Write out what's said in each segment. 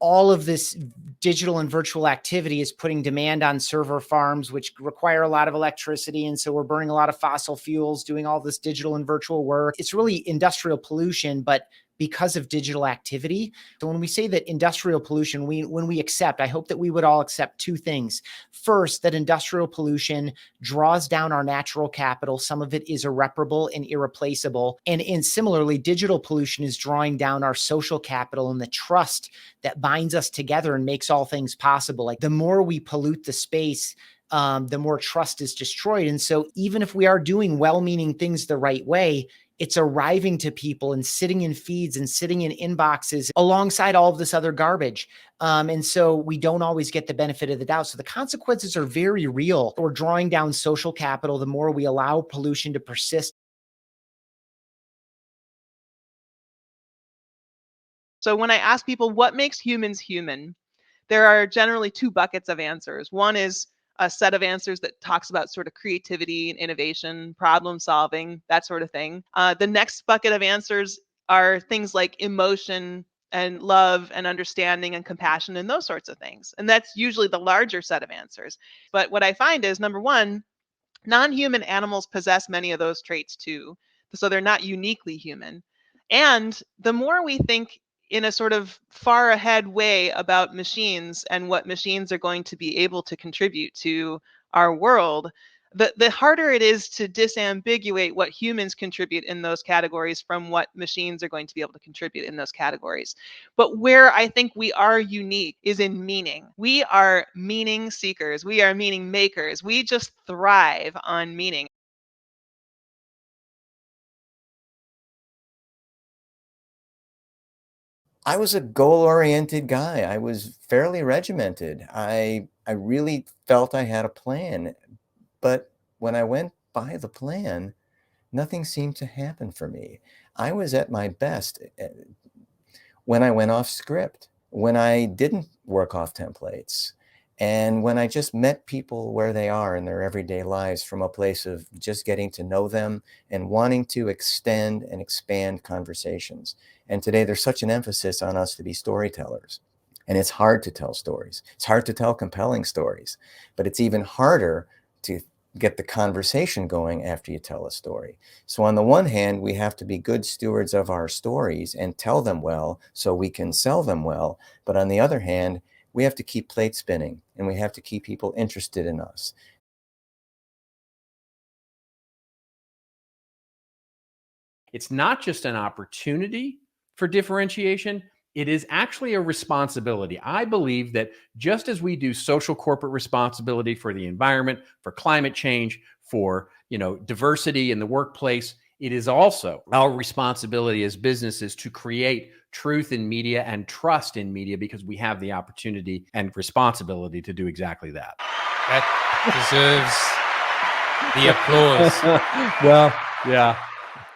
all of this digital and virtual activity is putting demand on server farms, which require a lot of electricity. And so we're burning a lot of fossil fuels, doing all this digital and virtual work. It's really industrial pollution, but because of digital activity. So when we say that industrial pollution, when we accept, I hope that we would all accept two things. First, that industrial pollution draws down our natural capital. Some of it is irreparable and irreplaceable. And similarly, digital pollution is drawing down our social capital and the trust that binds us together and makes all things possible. Like the more we pollute the space, the more trust is destroyed. And so even if we are doing well-meaning things the right way, it's arriving to people and sitting in feeds and sitting in inboxes alongside all of this other garbage. And so we don't always get the benefit of the doubt. So the consequences are very real. We're drawing down social capital the more we allow pollution to persist. So when I ask people what makes humans human, there are generally two buckets of answers. One is a set of answers that talks about sort of creativity and innovation, problem solving, that sort of thing. The next bucket of answers are things like emotion and love and understanding and compassion and those sorts of things. And that's usually the larger set of answers. But what I find is, number one, non-human animals possess many of those traits too. So they're not uniquely human. And the more we think in a sort of far ahead way about machines and what machines are going to be able to contribute to our world, the harder it is to disambiguate what humans contribute in those categories from what machines are going to be able to contribute in those categories. But where I think we are unique is in meaning. We are meaning seekers. We are meaning makers. We just thrive on meaning. I was a goal-oriented guy. I was fairly regimented. I really felt I had a plan, but when I went by the plan, nothing seemed to happen for me. I was at my best when I went off script, when I didn't work off templates, and when I just met people where they are in their everyday lives from a place of just getting to know them and wanting to extend and expand conversations. And today there's such an emphasis on us to be storytellers. And it's hard to tell stories. It's hard to tell compelling stories, but it's even harder to get the conversation going after you tell a story. So on the one hand, we have to be good stewards of our stories and tell them well so we can sell them well. But on the other hand, we have to keep plates spinning and we have to keep people interested in us. It's not just an opportunity for differentiation, it is actually a responsibility. I believe that just as we do social corporate responsibility for the environment, for climate change, for diversity in the workplace, it is also our responsibility as businesses to create truth in media and trust in media, because we have the opportunity and responsibility to do exactly that. That deserves the applause. Well, yeah.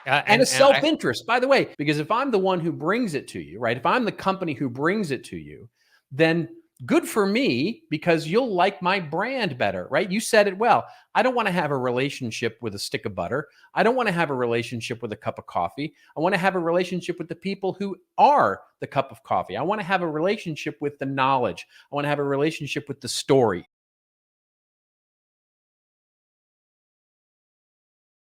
And a self-interest, by the way, because if I'm the one who brings it to you, right? If I'm the company who brings it to you, then good for me, because you'll like my brand better, right? You said it well. I don't want to have a relationship with a stick of butter. I don't want to have a relationship with a cup of coffee. I want to have a relationship with the people who are the cup of coffee. I want to have a relationship with the knowledge. I want to have a relationship with the story.